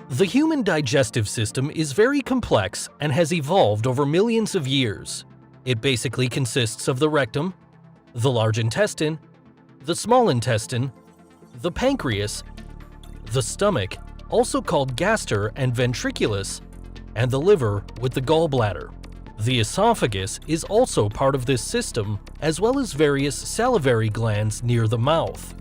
The human digestive system is very complex and has evolved over millions of years. It basically consists of the rectum, the large intestine, the small intestine, the pancreas, the stomach, also called gaster and ventriculus, and the liver with the gallbladder. The esophagus is also part of this system, as well as various salivary glands near the mouth.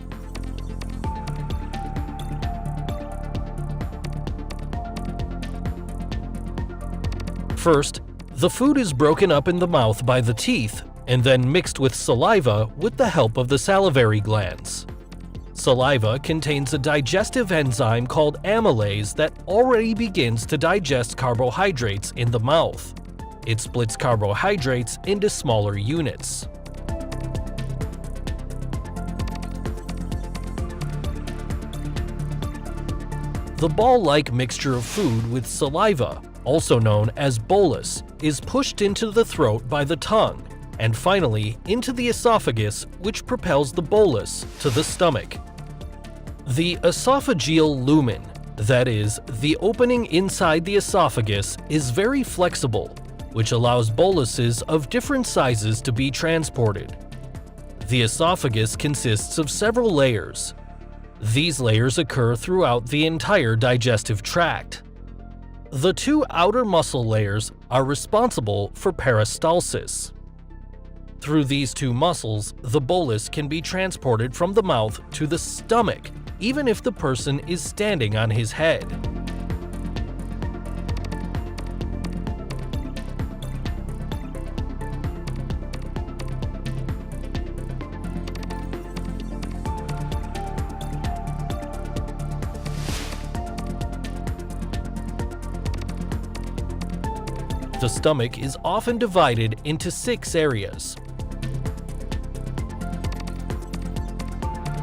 First, the food is broken up in the mouth by the teeth and then mixed with saliva with the help of the salivary glands. Saliva contains a digestive enzyme called amylase that already begins to digest carbohydrates in the mouth. It splits carbohydrates into smaller units. The ball-like mixture of food with saliva, also known as bolus, is pushed into the throat by the tongue, and finally into the esophagus, which propels the bolus to the stomach. The esophageal lumen, that is, the opening inside the esophagus, is very flexible, which allows boluses of different sizes to be transported. The esophagus consists of several layers. These layers occur throughout the entire digestive tract. The two outer muscle layers are responsible for peristalsis. Through these two muscles, the bolus can be transported from the mouth to the stomach, even if the person is standing on his head. The stomach is often divided into 6 areas.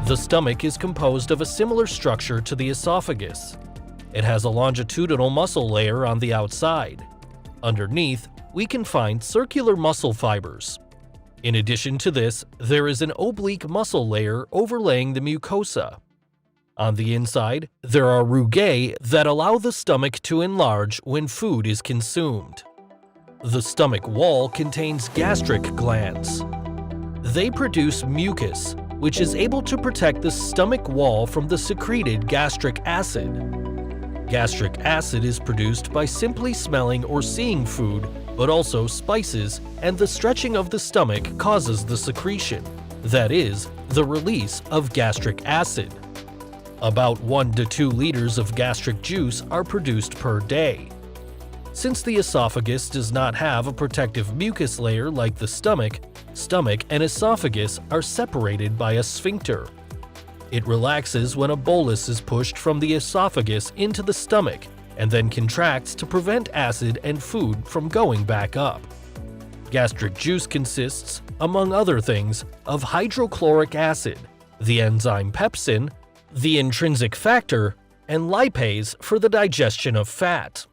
The stomach is composed of a similar structure to the esophagus. It has a longitudinal muscle layer on the outside. Underneath, we can find circular muscle fibers. In addition to this, there is an oblique muscle layer overlaying the mucosa. On the inside, there are rugae that allow the stomach to enlarge when food is consumed. The stomach wall contains gastric glands. They produce mucus, which is able to protect the stomach wall from the secreted gastric acid. Gastric acid is produced by simply smelling or seeing food, but also spices, and the stretching of the stomach causes the secretion, that is, the release of gastric acid. About 1 to 2 liters of gastric juice are produced per day. Since the esophagus does not have a protective mucus layer like the stomach and esophagus are separated by a sphincter. It relaxes when a bolus is pushed from the esophagus into the stomach and then contracts to prevent acid and food from going back up. Gastric juice consists, among other things, of hydrochloric acid, the enzyme pepsin, the intrinsic factor, and lipase for the digestion of fat.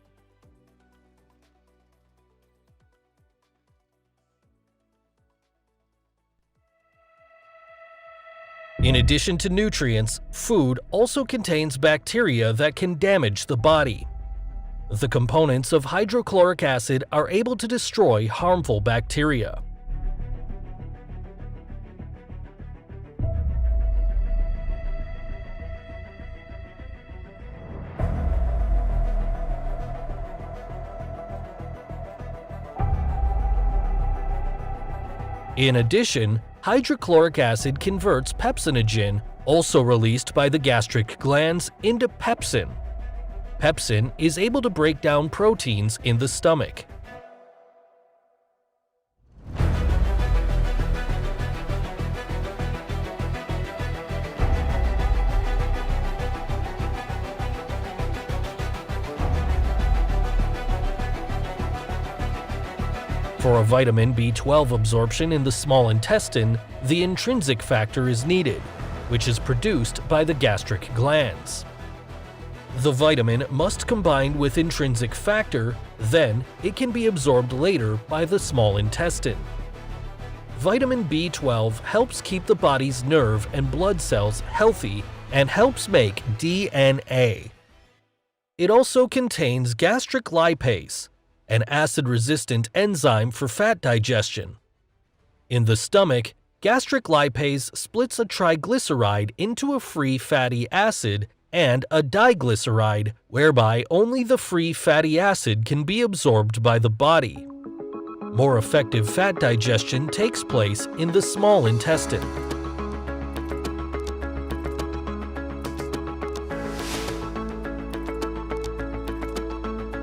In addition to nutrients, food also contains bacteria that can damage the body. The components of hydrochloric acid are able to destroy harmful bacteria. In addition, hydrochloric acid converts pepsinogen, also released by the gastric glands, into pepsin. Pepsin is able to break down proteins in the stomach. For a vitamin B12 absorption in the small intestine, the intrinsic factor is needed, which is produced by the gastric glands. The vitamin must combine with intrinsic factor, then it can be absorbed later by the small intestine. Vitamin B12 helps keep the body's nerve and blood cells healthy and helps make DNA. It also contains gastric lipase, an acid-resistant enzyme for fat digestion. In the stomach, gastric lipase splits a triglyceride into a free fatty acid and a diglyceride, whereby only the free fatty acid can be absorbed by the body. More effective fat digestion takes place in the small intestine.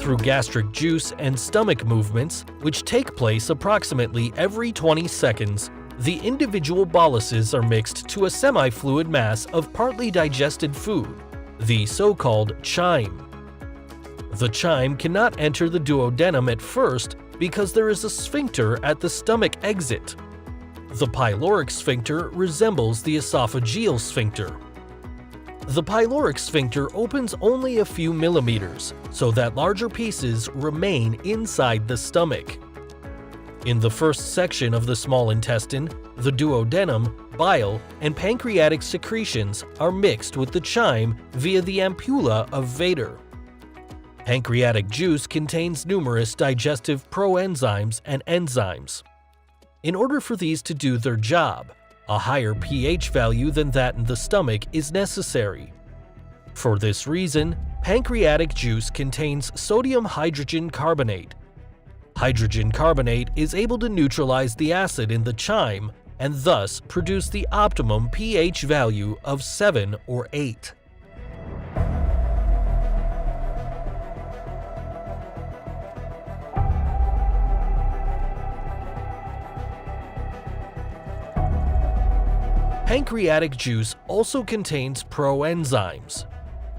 Through gastric juice and stomach movements, which take place approximately every 20 seconds, the individual boluses are mixed to a semi-fluid mass of partly digested food, the so-called chyme. The chyme cannot enter the duodenum at first because there is a sphincter at the stomach exit. The pyloric sphincter resembles the esophageal sphincter. The pyloric sphincter opens only a few millimeters, so that larger pieces remain inside the stomach. In the first section of the small intestine, the duodenum, bile, and pancreatic secretions are mixed with the chyme via the ampulla of Vater. Pancreatic juice contains numerous digestive proenzymes and enzymes. In order for these to do their job, a higher pH value than that in the stomach is necessary. For this reason, pancreatic juice contains sodium hydrogen carbonate. Hydrogen carbonate is able to neutralize the acid in the chyme and thus produce the optimum pH value of 7 or 8. Pancreatic juice also contains proenzymes.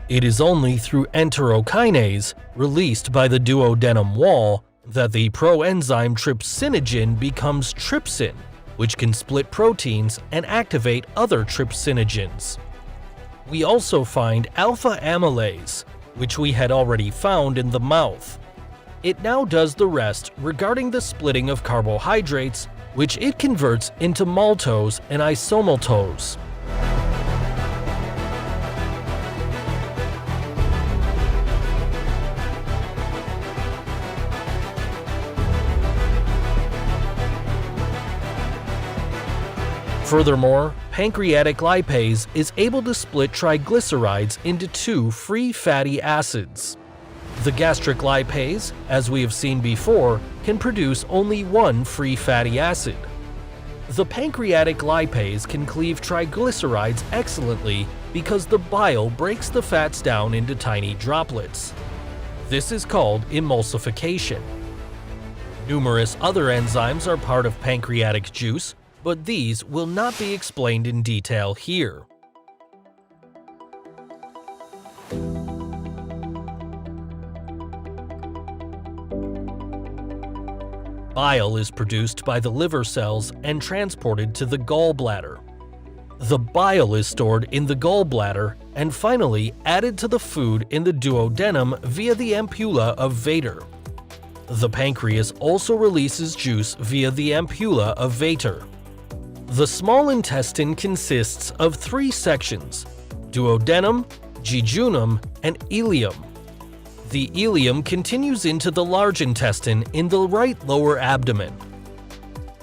It is only through enterokinase, released by the duodenum wall, that the proenzyme trypsinogen becomes trypsin, which can split proteins and activate other trypsinogens. We also find alpha amylase, which we had already found in the mouth. It now does the rest regarding the splitting of carbohydrates, which it converts into maltose and isomaltose. Furthermore, pancreatic lipase is able to split triglycerides into two free fatty acids. The gastric lipase, as we have seen before, can produce only one free fatty acid. The pancreatic lipase can cleave triglycerides excellently because the bile breaks the fats down into tiny droplets. This is called emulsification. Numerous other enzymes are part of pancreatic juice, but these will not be explained in detail here. Bile is produced by the liver cells and transported to the gallbladder. The bile is stored in the gallbladder and finally added to the food in the duodenum via the ampulla of Vater. The pancreas also releases juice via the ampulla of Vater. The small intestine consists of three sections: duodenum, jejunum, and ileum. The ileum continues into the large intestine in the right lower abdomen.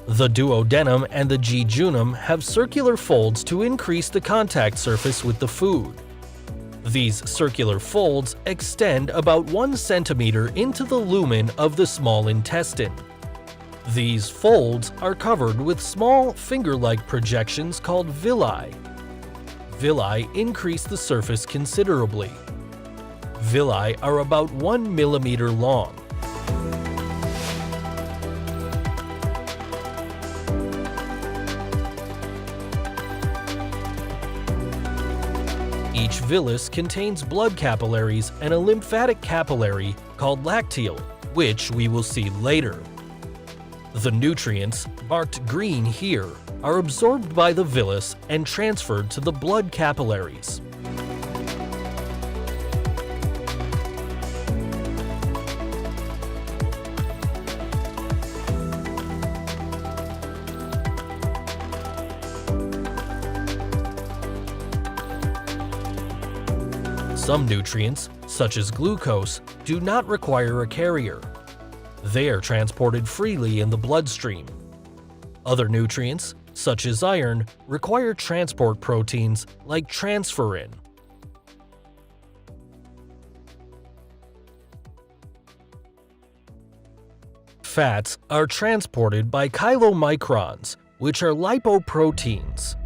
The duodenum and the jejunum have circular folds to increase the contact surface with the food. These circular folds extend about 1 centimeter into the lumen of the small intestine. These folds are covered with small finger-like projections called villi. Villi increase the surface considerably. Villi are about 1 millimeter long. Each villus contains blood capillaries and a lymphatic capillary called lacteal, which we will see later. The nutrients, marked green here, are absorbed by the villus and transferred to the blood capillaries. Some nutrients, such as glucose, do not require a carrier. They are transported freely in the bloodstream. Other nutrients, such as iron, require transport proteins like transferrin. Fats are transported by chylomicrons, which are lipoproteins.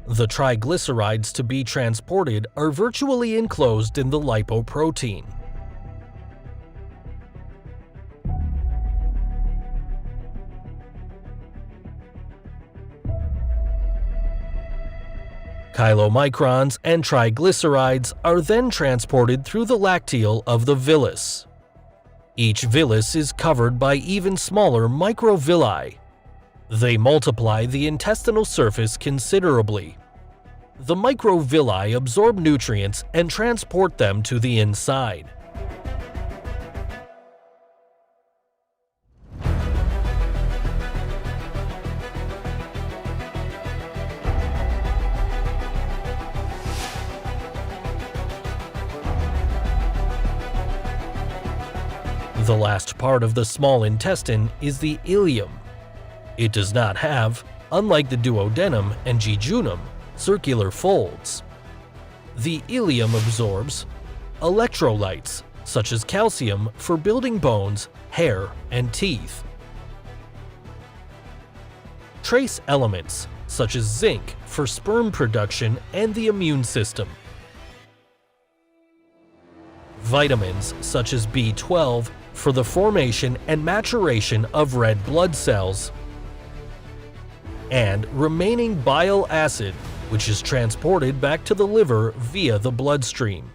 The triglycerides to be transported are virtually enclosed in the lipoprotein. Chylomicrons and triglycerides are then transported through the lacteal of the villus. Each villus is covered by even smaller microvilli. They multiply the intestinal surface considerably. The microvilli absorb nutrients and transport them to the inside. The last part of the small intestine is the ileum. It does not have, unlike the duodenum and jejunum, circular folds. The ileum absorbs electrolytes, such as calcium, for building bones, hair, and teeth. Trace elements, such as zinc, for sperm production and the immune system. Vitamins, such as B12, for the formation and maturation of red blood cells. And remaining bile acid, which is transported back to the liver via the bloodstream.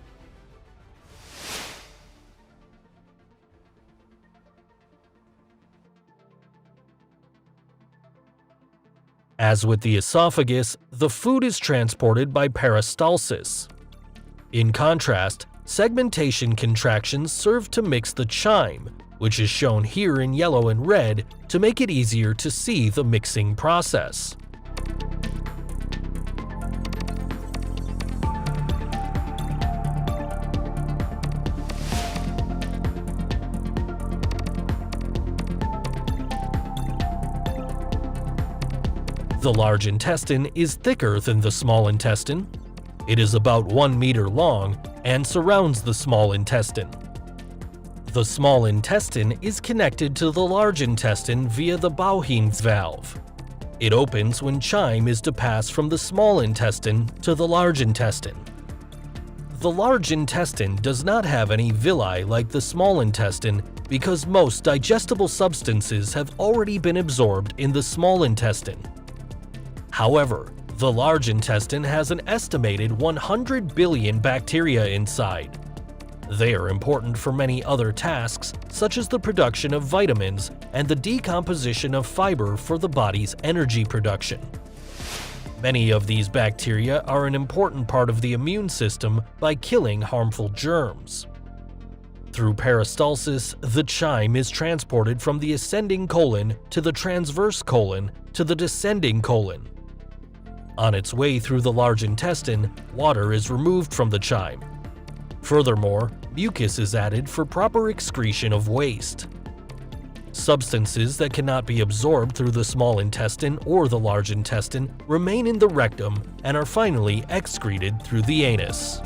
As with the esophagus, the food is transported by peristalsis. In contrast, segmentation contractions serve to mix the chyme, which is shown here in yellow and red, to make it easier to see the mixing process. The large intestine is thicker than the small intestine. It is about 1 meter long and surrounds the small intestine. The small intestine is connected to the large intestine via the Bowheen's valve. It opens when chyme is to pass from the small intestine to the large intestine. The large intestine does not have any villi like the small intestine because most digestible substances have already been absorbed in the small intestine. However, the large intestine has an estimated 100 billion bacteria inside. They are important for many other tasks, such as the production of vitamins and the decomposition of fiber for the body's energy production. Many of these bacteria are an important part of the immune system by killing harmful germs. Through peristalsis, the chyme is transported from the ascending colon to the transverse colon to the descending colon. On its way through the large intestine, water is removed from the chyme. Furthermore, mucus is added for proper excretion of waste. Substances that cannot be absorbed through the small intestine or the large intestine remain in the rectum and are finally excreted through the anus.